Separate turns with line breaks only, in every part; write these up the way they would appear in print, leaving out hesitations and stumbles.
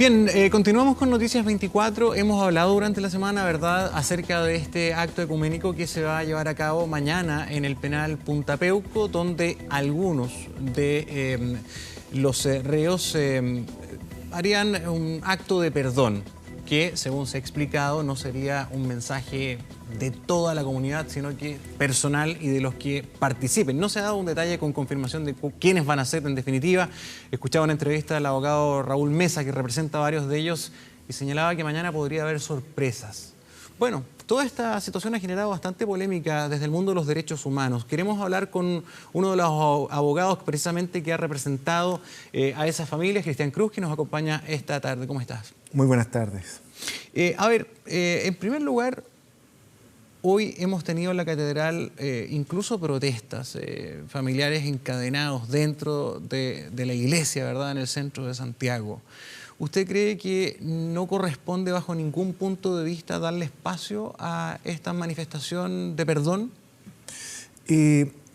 Bien, continuamos con Noticias 24. Hemos hablado durante la semana, ¿verdad?, acerca de este acto ecuménico que se va a llevar a cabo mañana en el penal Punta Peuco, donde algunos de los reos harían un acto de perdón, que, según se ha explicado, no sería un mensaje de toda la comunidad, sino que personal y de los que participen. No se ha dado un detalle con confirmación de quiénes van a ser en definitiva. Escuchaba una entrevista del abogado Raúl Mesa, que representa a varios de ellos, y señalaba que mañana podría haber sorpresas. Bueno, toda esta situación ha generado bastante polémica desde el mundo de los derechos humanos. Queremos hablar con uno de los abogados precisamente que ha representado a esas familias, Cristian Cruz, que nos acompaña esta tarde. ¿Cómo estás?
Muy buenas tardes.
En primer lugar, hoy hemos tenido en la catedral incluso protestas, familiares encadenados dentro de la iglesia, ¿verdad?, en el centro de Santiago. ¿Usted cree que no corresponde bajo ningún punto de vista darle espacio a esta manifestación de perdón?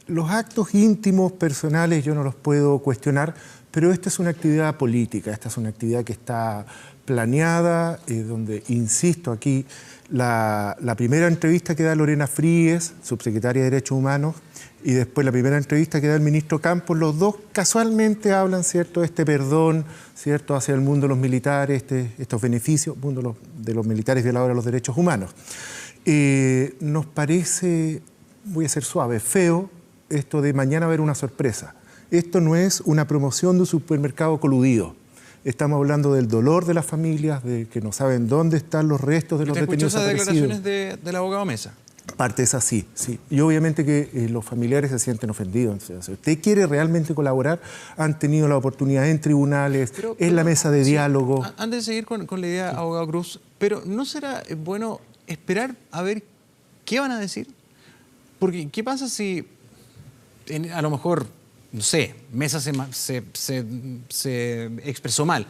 Los actos íntimos, personales, yo no los puedo cuestionar, pero esta es una actividad política, esta es una actividad que está planeada, donde, insisto, aquí la primera entrevista que da Lorena Fríes, subsecretaria de Derechos Humanos, y después la primera entrevista que da el ministro Campos, los dos casualmente hablan, ¿cierto?, de este perdón, ¿cierto?, hacia el mundo de los militares, estos beneficios, mundo de los militares violadores de los derechos humanos. Nos parece, voy a ser suave, feo esto de mañana haber una sorpresa. Esto no es una promoción de un supermercado coludido. Estamos hablando del dolor de las familias, de que no saben dónde están los restos de los detenidos desaparecidos.
¿Usted escuchó esas declaraciones del abogado Mesa?
Parte es así, sí. Y obviamente que los familiares se sienten ofendidos. O sea, si usted quiere realmente colaborar, han tenido la oportunidad en tribunales, en la mesa de diálogo.
Antes de seguir con la idea, abogado Cruz, pero ¿no será bueno esperar a ver qué van a decir? Porque ¿qué pasa si a lo mejor, no sé, Mesa se expresó mal?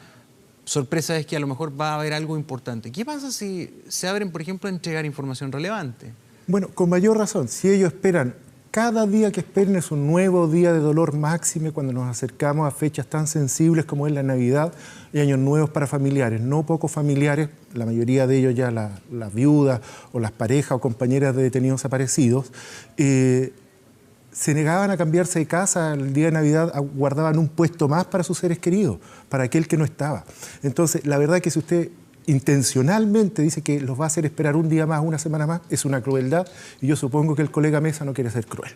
Sorpresa es que a lo mejor va a haber algo importante. ¿Qué pasa si se abren, por ejemplo, a entregar información relevante?
Bueno, con mayor razón, si ellos esperan, cada día que esperen es un nuevo día de dolor máxime cuando nos acercamos a fechas tan sensibles como es la Navidad y Años Nuevos para familiares, no pocos familiares, la mayoría de ellos ya las viudas o las parejas o compañeras de detenidos desaparecidos, se negaban a cambiarse de casa el día de Navidad, guardaban un puesto más para sus seres queridos, para aquel que no estaba. Entonces, la verdad es que si usted intencionalmente dice que los va a hacer esperar un día más, una semana más, es una crueldad, y yo supongo que el colega Mesa no quiere ser cruel.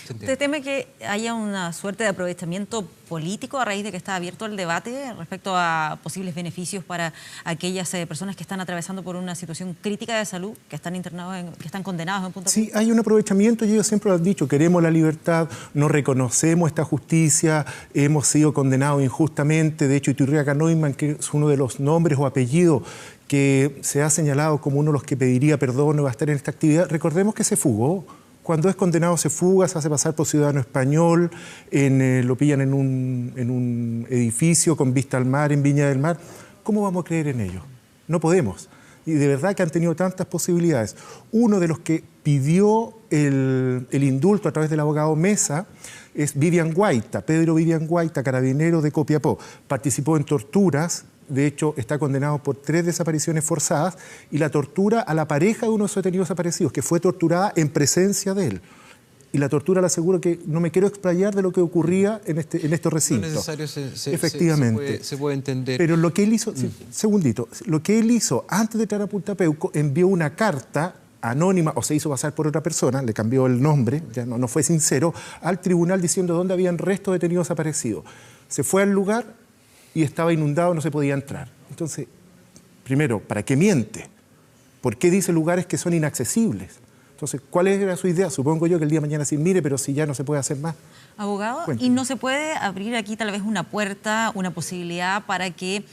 ¿Usted teme que haya una suerte de aprovechamiento político a raíz de que está abierto el debate respecto a posibles beneficios para aquellas personas que están atravesando por una situación crítica de salud, que están internados, que están condenados en Punta Peuco?
Sí, hay un aprovechamiento y ellos siempre lo han dicho, queremos la libertad, no reconocemos esta justicia, hemos sido condenados injustamente. De hecho, Iturriaga Neumann, que es uno de los nombres o apellidos que se ha señalado como uno de los que pediría perdón o va a estar en esta actividad, recordemos que se fugó. Cuando es condenado se fuga, se hace pasar por ciudadano español, lo pillan en un edificio con vista al mar, en Viña del Mar. ¿Cómo vamos a creer en ellos? No podemos. Y de verdad que han tenido tantas posibilidades. Uno de los que pidió el indulto a través del abogado Mesa es Vivian Guaita, Pedro Vivian Guaita, carabinero de Copiapó. Participó en torturas. De hecho, está condenado por 3 desapariciones forzadas y la tortura a la pareja de uno de esos detenidos desaparecidos, que fue torturada en presencia de él. Y la tortura, le aseguro que no me quiero explayar de lo que ocurría en estos recintos.
No es necesario,
efectivamente.
Se puede entender.
Pero lo que él hizo, segundito, lo que él hizo antes de entrar a Punta Peuco, envió una carta anónima, o se hizo pasar por otra persona, le cambió el nombre, ya no fue sincero, al tribunal diciendo dónde habían restos de detenidos desaparecidos. Se fue al lugar y estaba inundado, no se podía entrar. Entonces, primero, ¿para qué miente? ¿Por qué dice lugares que son inaccesibles? Entonces, ¿cuál era su idea? Supongo yo que el día de mañana sí, mire, pero si ya no se puede hacer más.
Abogado,
Cuénteme.
¿Y no se puede abrir aquí tal vez una puerta, una posibilidad para que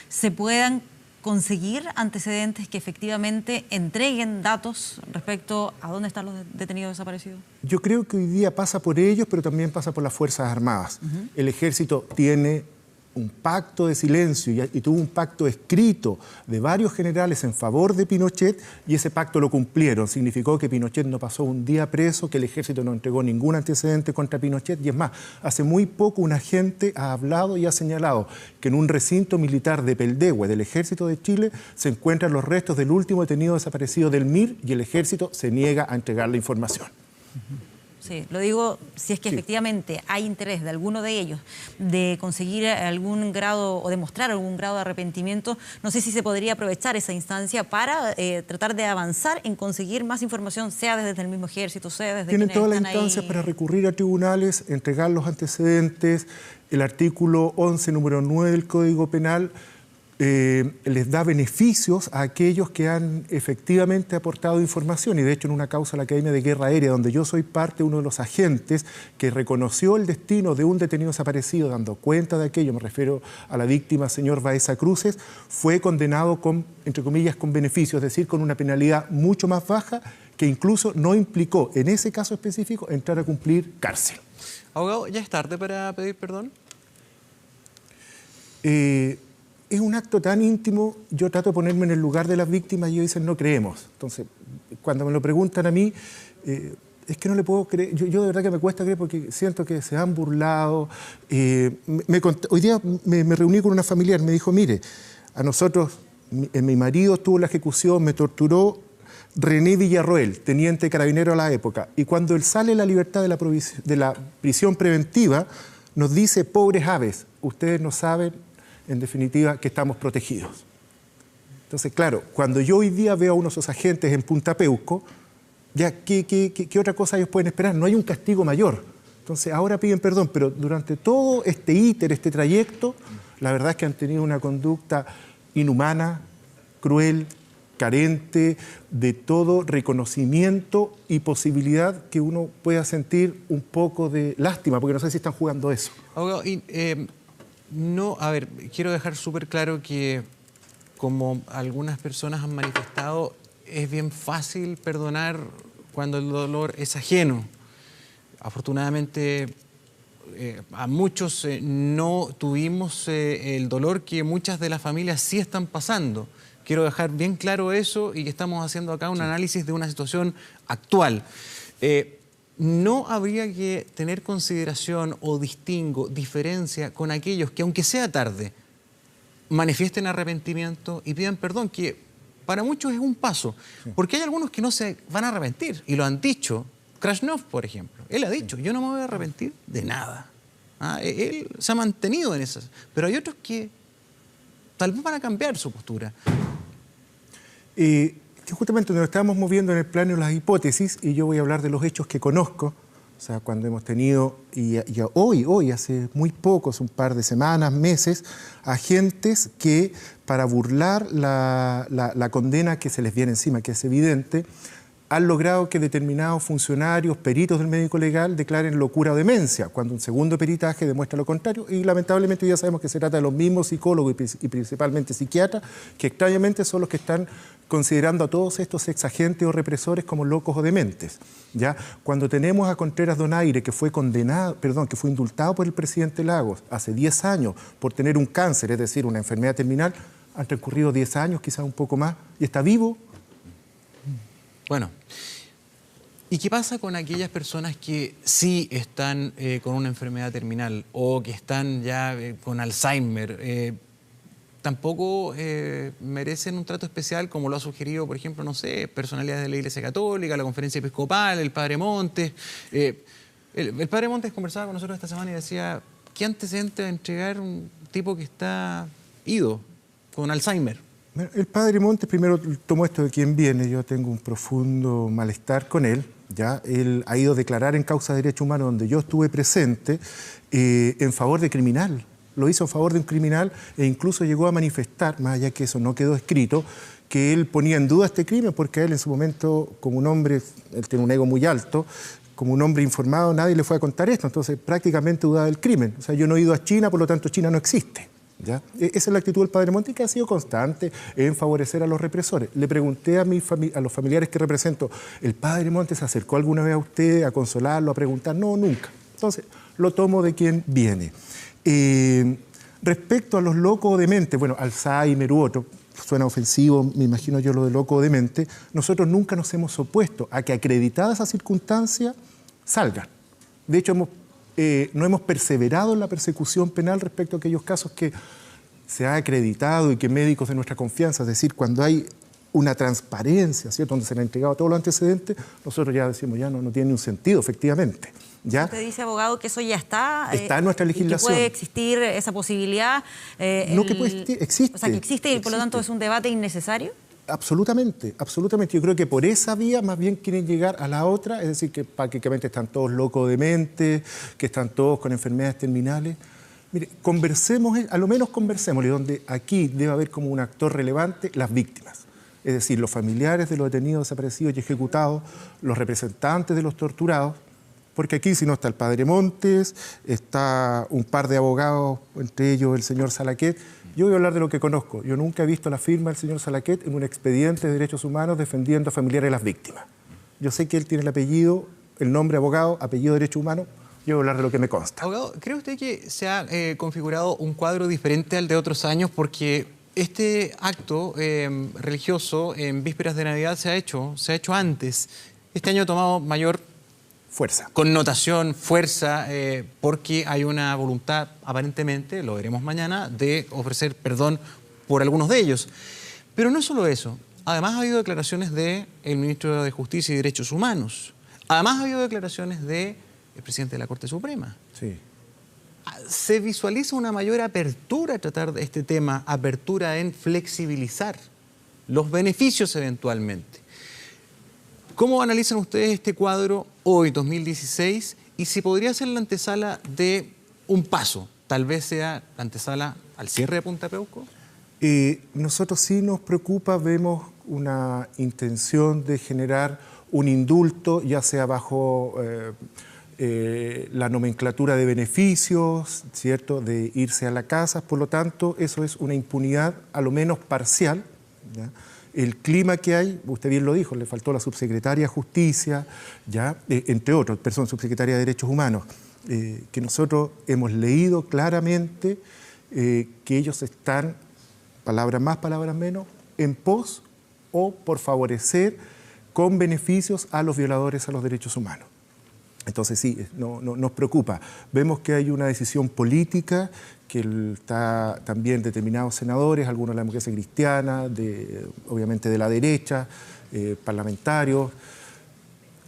se puedan conseguir antecedentes que efectivamente entreguen datos respecto a dónde están los detenidos desaparecidos?
Yo creo que hoy día pasa por ellos, pero también pasa por las Fuerzas Armadas. El Ejército tiene un pacto de silencio y tuvo un pacto escrito de varios generales en favor de Pinochet, y ese pacto lo cumplieron. Significó que Pinochet no pasó un día preso, que el ejército no entregó ningún antecedente contra Pinochet, y es más, hace muy poco un agente ha hablado y ha señalado que en un recinto militar de Peldehue del ejército de Chile se encuentran los restos del último detenido desaparecido del MIR, y el ejército se niega a entregar la información.
Sí, lo digo si es que efectivamente hay interés de alguno de ellos de conseguir algún grado o demostrar algún grado de arrepentimiento. No sé si se podría aprovechar esa instancia para tratar de avanzar en conseguir más información, sea desde el mismo ejército, sea desde
Tienen
quienes
todas las
están
instancias
ahí.
para recurrir a tribunales, entregar los antecedentes. El artículo 11, número 9 del Código Penal les da beneficios a aquellos que han efectivamente aportado información, y de hecho en una causa de la Academia de Guerra Aérea, donde yo soy parte, uno de los agentes que reconoció el destino de un detenido desaparecido dando cuenta de aquello, me refiero a la víctima, señor Baeza Cruces, fue condenado con, entre comillas, con beneficios, es decir, con una penalidad mucho más baja, que incluso no implicó, en ese caso específico, entrar a cumplir cárcel.
Abogado, ¿ya es tarde para pedir perdón?
Es un acto tan íntimo, yo trato de ponerme en el lugar de las víctimas y ellos dicen no creemos. Entonces, cuando me lo preguntan a mí, es que no le puedo creer, yo de verdad que me cuesta creer porque siento que se han burlado. Hoy día me reuní con una familiar, me dijo, mire, a nosotros, mi marido estuvo en la ejecución, me torturó René Villarroel, teniente carabinero a la época, y cuando él sale en la libertad de la prisión preventiva, nos dice, pobres aves, ustedes no saben, en definitiva, que estamos protegidos. Entonces, claro, cuando yo hoy día veo a uno de esos agentes en Punta Peuco, ya, ¿qué otra cosa ellos pueden esperar? No hay un castigo mayor. Entonces, ahora piden perdón, pero durante todo este trayecto, la verdad es que han tenido una conducta inhumana, cruel, carente de todo reconocimiento y posibilidad que uno pueda sentir un poco de lástima, porque no sé si están jugando eso.
Abogado, no, a ver, quiero dejar súper claro que, como algunas personas han manifestado, es bien fácil perdonar cuando el dolor es ajeno. Afortunadamente, a muchos no tuvimos el dolor que muchas de las familias sí están pasando. Quiero dejar bien claro eso, y que estamos haciendo acá un análisis de una situación actual. No habría que tener consideración o diferencia con aquellos que, aunque sea tarde, manifiesten arrepentimiento y pidan perdón, que para muchos es un paso. Porque hay algunos que no se van a arrepentir, y lo han dicho. Krasnov, por ejemplo, él ha dicho, yo no me voy a arrepentir de nada. Él se ha mantenido en esas. Pero hay otros que tal vez van a cambiar su postura.
Que justamente nos estamos moviendo en el plano de las hipótesis, y yo voy a hablar de los hechos que conozco, o sea, cuando hemos tenido, y hoy, hace muy pocos, un par de semanas, meses, agentes que, para burlar la condena que se les viene encima, que es evidente, han logrado que determinados funcionarios, peritos del médico legal, declaren locura o demencia, cuando un segundo peritaje demuestra lo contrario, y lamentablemente ya sabemos que se trata de los mismos psicólogos y principalmente psiquiatras, que extrañamente son los que están considerando a todos estos exagentes o represores como locos o dementes. ¿Ya? Cuando tenemos a Contreras Donaire, que fue indultado por el presidente Lagos hace 10 años por tener un cáncer, es decir, una enfermedad terminal, han transcurrido 10 años, quizás un poco más, y está vivo.
Bueno, ¿y qué pasa con aquellas personas que sí están con una enfermedad terminal o que están ya con Alzheimer? Tampoco merecen un trato especial, como lo ha sugerido, por ejemplo, no sé, personalidades de la Iglesia Católica, la Conferencia Episcopal, el Padre Montes. El Padre Montes conversaba con nosotros esta semana y decía, ¿qué antecedente de entregar un tipo que está ido, con Alzheimer?
El Padre Montes primero tomó esto de quién viene. Yo tengo un profundo malestar con él. ¿Ya? Él ha ido a declarar en causa de derechos humanos, donde yo estuve presente, en favor de criminal. Lo hizo en favor de un criminal, e incluso llegó a manifestar, más allá que eso no quedó escrito, que él ponía en duda este crimen, porque a él en su momento, como un hombre, él tiene un ego muy alto, como un hombre informado, nadie le fue a contar esto, entonces prácticamente dudaba del crimen. O sea, yo no he ido a China, por lo tanto China no existe. ¿Ya? Esa es la actitud del Padre Montes, que ha sido constante en favorecer a los represores. Le pregunté a los familiares que represento, ¿el Padre Montes se acercó alguna vez a usted a consolarlo, a preguntar? No, nunca. Entonces, lo tomo de quien viene. Respecto a los locos o dementes, bueno, Alzheimer u otro, suena ofensivo, me imagino yo lo de loco o demente, nosotros nunca nos hemos opuesto a que acreditadas esas circunstancias salgan. De hecho, no hemos perseverado en la persecución penal respecto a aquellos casos que se ha acreditado y que médicos de nuestra confianza, es decir, cuando hay una transparencia, ¿cierto?, donde se le han entregado todos los antecedentes, nosotros ya decimos, ya no tiene un sentido, efectivamente. ¿Ya?
Usted dice, abogado, que eso ya está
en nuestra legislación.
Que puede existir esa posibilidad.
No que puede existir, existe.
O sea, que existe y por lo tanto es un debate innecesario.
Absolutamente, absolutamente. Yo creo que por esa vía más bien quieren llegar a la otra, es decir, que prácticamente están todos locos dementes, que están todos con enfermedades terminales. Mire, conversemos, a lo menos conversemos, y donde aquí debe haber como un actor relevante las víctimas. Es decir, los familiares de los detenidos desaparecidos y ejecutados, los representantes de los torturados, porque aquí si no está el padre Montes, está un par de abogados, entre ellos el señor Salaquet. Yo voy a hablar de lo que conozco. Yo nunca he visto la firma del señor Salaquet en un expediente de derechos humanos defendiendo a familiares de las víctimas. Yo sé que él tiene el apellido, el nombre abogado, apellido de derechos humanos. Yo voy a hablar de lo que me consta.
Abogado, ¿cree usted que se ha configurado un cuadro diferente al de otros años? Porque este acto religioso en vísperas de Navidad se ha hecho antes. Este año ha tomado mayor
fuerza,
connotación, fuerza, porque hay una voluntad, aparentemente, lo veremos mañana, de ofrecer perdón por algunos de ellos. Pero no es solo eso. Además ha habido declaraciones del ministro de Justicia y Derechos Humanos. Además ha habido declaraciones del presidente de la Corte Suprema.
Sí.
Se visualiza una mayor apertura a tratar de este tema, apertura en flexibilizar los beneficios eventualmente. ¿Cómo analizan ustedes este cuadro hoy, 2016? Y si podría ser la antesala de un paso, tal vez sea la antesala al cierre de Punta Peuco.
Nosotros sí nos preocupa, vemos una intención de generar un indulto, ya sea bajo la nomenclatura de beneficios, ¿cierto?, de irse a la casa. Por lo tanto, eso es una impunidad a lo menos parcial, ¿ya? El clima que hay, usted bien lo dijo, le faltó la subsecretaria de Justicia, ¿ya? Entre otros, subsecretaria de Derechos Humanos, que nosotros hemos leído claramente que ellos están, palabras más, palabras menos, en pos o por favorecer con beneficios a los violadores a los derechos humanos. Entonces sí, nos preocupa. Vemos que hay una decisión política, que está también determinados senadores, algunos de la democracia cristiana, obviamente de la derecha, parlamentarios.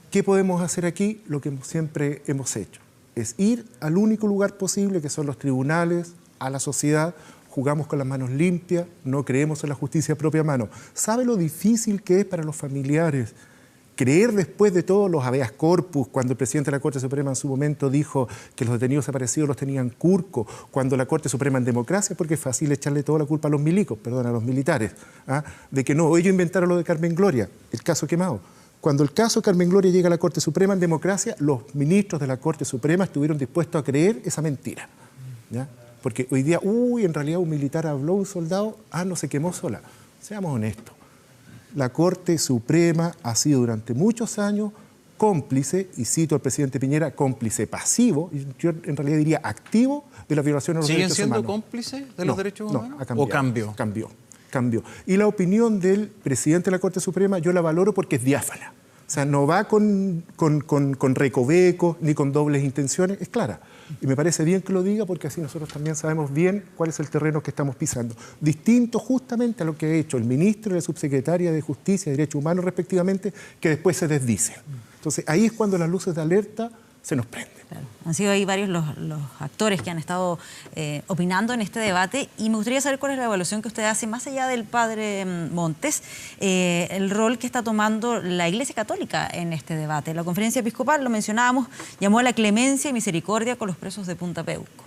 ¿Qué podemos hacer aquí? Lo que siempre hemos hecho, es ir al único lugar posible, que son los tribunales, a la sociedad. Jugamos con las manos limpias, no creemos en la justicia a propia mano. ¿Sabe lo difícil que es para los familiares creer después de todo los habeas corpus, cuando el presidente de la Corte Suprema en su momento dijo que los detenidos desaparecidos los tenían Curco, cuando la Corte Suprema en democracia, porque es fácil echarle toda la culpa a los milicos, perdón, a los militares, de que no, ellos inventaron lo de Carmen Gloria, el caso quemado. Cuando el caso Carmen Gloria llega a la Corte Suprema en democracia, los ministros de la Corte Suprema estuvieron dispuestos a creer esa mentira, ¿ya? Porque hoy día, en realidad un militar habló, un soldado, no se quemó sola. Seamos honestos. La Corte Suprema ha sido durante muchos años cómplice, y cito al presidente Piñera, cómplice pasivo, y yo en realidad diría activo, de la violación de los derechos humanos.
¿Siguen siendo cómplices de los derechos humanos?
No, ha cambiado.
¿O cambió?
Cambió. Y la opinión del presidente de la Corte Suprema yo la valoro porque es diáfana. O sea, no va con recovecos ni con dobles intenciones, es clara. Y me parece bien que lo diga porque así nosotros también sabemos bien cuál es el terreno que estamos pisando. Distinto justamente a lo que ha hecho el ministro y la subsecretaria de Justicia y Derechos Humanos respectivamente, que después se desdicen. Entonces ahí es cuando las luces de alerta se nos prenden.
Claro. Han sido ahí varios los actores que han estado opinando en este debate y me gustaría saber cuál es la evaluación que usted hace, más allá del padre Montes, el rol que está tomando la Iglesia Católica en este debate. La Conferencia Episcopal, lo mencionábamos, llamó a la clemencia y misericordia con los presos de Punta Peuco.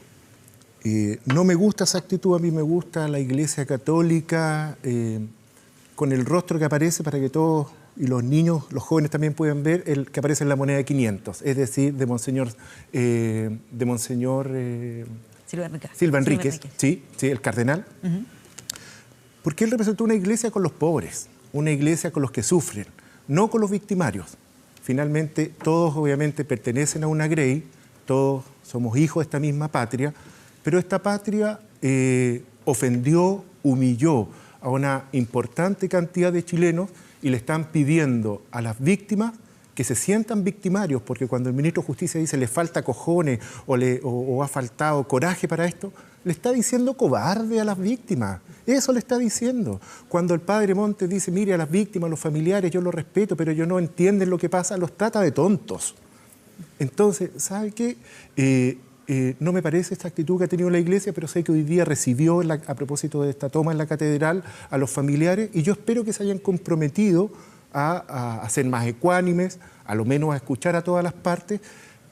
No me gusta esa actitud, a mí me gusta la Iglesia Católica con el rostro que aparece para que todos y los niños, los jóvenes también pueden ver el que aparece en la moneda de 500, es decir, de Monseñor Silva Enríquez, sí, el cardenal, porque él representó una iglesia con los pobres, una iglesia con los que sufren, no con los victimarios. Finalmente, todos obviamente pertenecen a una grey, todos somos hijos de esta misma patria, pero esta patria ofendió, humilló a una importante cantidad de chilenos y le están pidiendo a las víctimas que se sientan victimarios, porque cuando el ministro de Justicia dice le falta cojones o ha faltado coraje para esto, le está diciendo cobarde a las víctimas. Eso le está diciendo. Cuando el padre Montes dice, mire, a las víctimas, a los familiares, yo los respeto, pero ellos no entienden lo que pasa, los trata de tontos. Entonces, ¿sabe qué? No me parece esta actitud que ha tenido la Iglesia, pero sé que hoy día recibió, a propósito de esta toma en la catedral, a los familiares, y yo espero que se hayan comprometido a ser más ecuánimes, a lo menos a escuchar a todas las partes,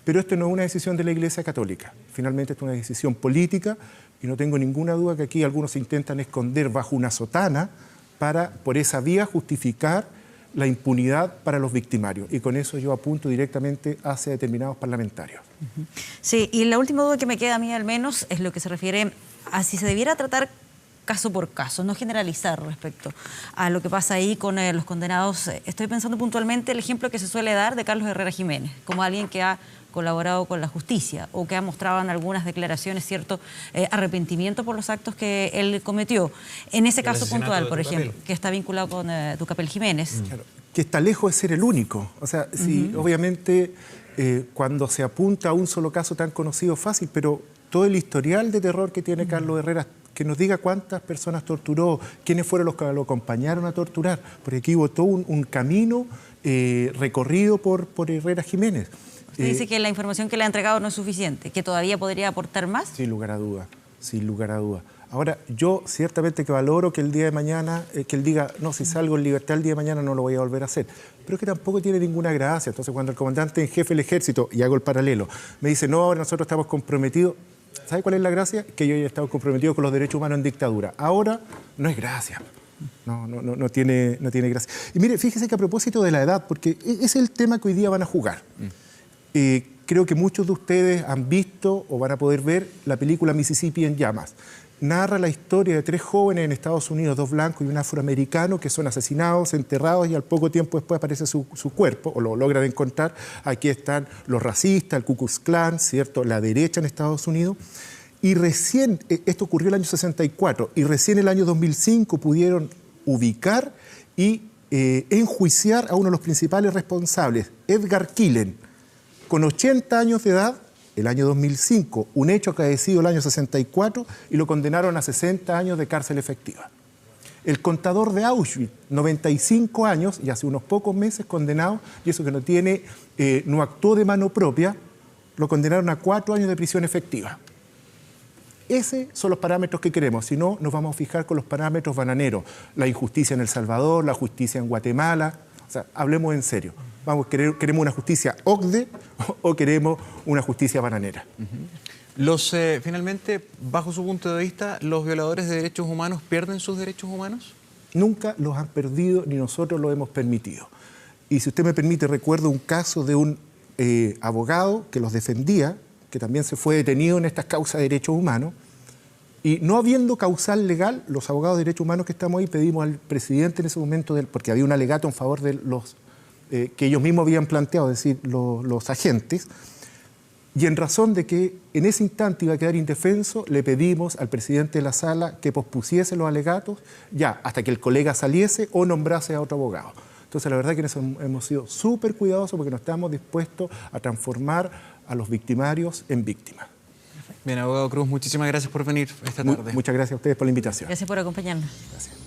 pero esto no es una decisión de la Iglesia Católica. Finalmente esto es una decisión política y no tengo ninguna duda que aquí algunos se intentan esconder bajo una sotana para, por esa vía, justificar la impunidad para los victimarios. Y con eso yo apunto directamente hacia determinados parlamentarios.
Sí, y la última duda que me queda a mí al menos es lo que se refiere a si se debiera tratar caso por caso, no generalizar respecto a lo que pasa ahí con los condenados. Estoy pensando puntualmente el ejemplo que se suele dar de Carlos Herrera Jiménez, como alguien que ha colaborado con la justicia o que ha mostrado en algunas declaraciones cierto arrepentimiento por los actos que él cometió. En ese caso puntual, por ejemplo, que está vinculado con Tucapel Jiménez.
Claro, que está lejos de ser el único. O sea, sí, obviamente cuando se apunta a un solo caso tan conocido, fácil, pero todo el historial de terror que tiene Carlos Herrera, que nos diga cuántas personas torturó, quiénes fueron los que lo acompañaron a torturar, porque aquí hubo todo un camino recorrido por Herrera Jiménez.
Usted dice que la información que le ha entregado no es suficiente, que todavía podría aportar más.
Sin lugar a duda, sin lugar a duda. Ahora, yo ciertamente que valoro que el día de mañana, que él diga, no, si salgo en libertad el día de mañana no lo voy a volver a hacer, pero que tampoco tiene ninguna gracia. Entonces, cuando el comandante en jefe del ejército, y hago el paralelo, me dice, no, ahora nosotros estamos comprometidos, ¿sabe cuál es la gracia? Que yo ya he estado comprometido con los derechos humanos en dictadura. Ahora no es gracia. No tiene gracia. Y mire, fíjese que a propósito de la edad, porque es el tema que hoy día van a jugar. Creo que muchos de ustedes han visto o van a poder ver la película Mississippi en llamas. Narra la historia de 3 jóvenes en Estados Unidos, 2 blancos y un afroamericano, que son asesinados, enterrados y al poco tiempo después aparece su cuerpo, o lo logran encontrar. Aquí están los racistas, el Ku Klux Klan, ¿cierto?, la derecha en Estados Unidos. Y recién, esto ocurrió el año 64, y recién el año 2005 pudieron ubicar y enjuiciar a uno de los principales responsables, Edgar Killen, con 80 años de edad, el año 2005, un hecho acaecido el año 64, y lo condenaron a 60 años de cárcel efectiva. El contador de Auschwitz, 95 años, y hace unos pocos meses condenado, y eso que no actuó de mano propia, lo condenaron a 4 años de prisión efectiva. Esos son los parámetros que queremos, si no nos vamos a fijar con los parámetros bananeros, la injusticia en El Salvador, la justicia en Guatemala, o sea, hablemos en serio. ¿Queremos una justicia OCDE o queremos una justicia bananera?
Finalmente, bajo su punto de vista, ¿los violadores de derechos humanos pierden sus derechos humanos?
Nunca los han perdido ni nosotros los hemos permitido. Y si usted me permite, recuerdo un caso de un abogado que los defendía, que también se fue detenido en estas causas de derechos humanos, y no habiendo causal legal, los abogados de derechos humanos que estamos ahí pedimos al presidente en ese momento, porque había un alegato en favor de los que ellos mismos habían planteado, es decir, los agentes, y en razón de que en ese instante iba a quedar indefenso, le pedimos al presidente de la sala que pospusiese los alegatos ya hasta que el colega saliese o nombrase a otro abogado. Entonces, la verdad que hemos sido súper cuidadosos porque no estamos dispuestos a transformar a los victimarios en víctimas.
Bien, abogado Cruz, muchísimas gracias por venir esta tarde.
Muchas gracias a ustedes por la invitación.
Gracias por acompañarnos.
Gracias.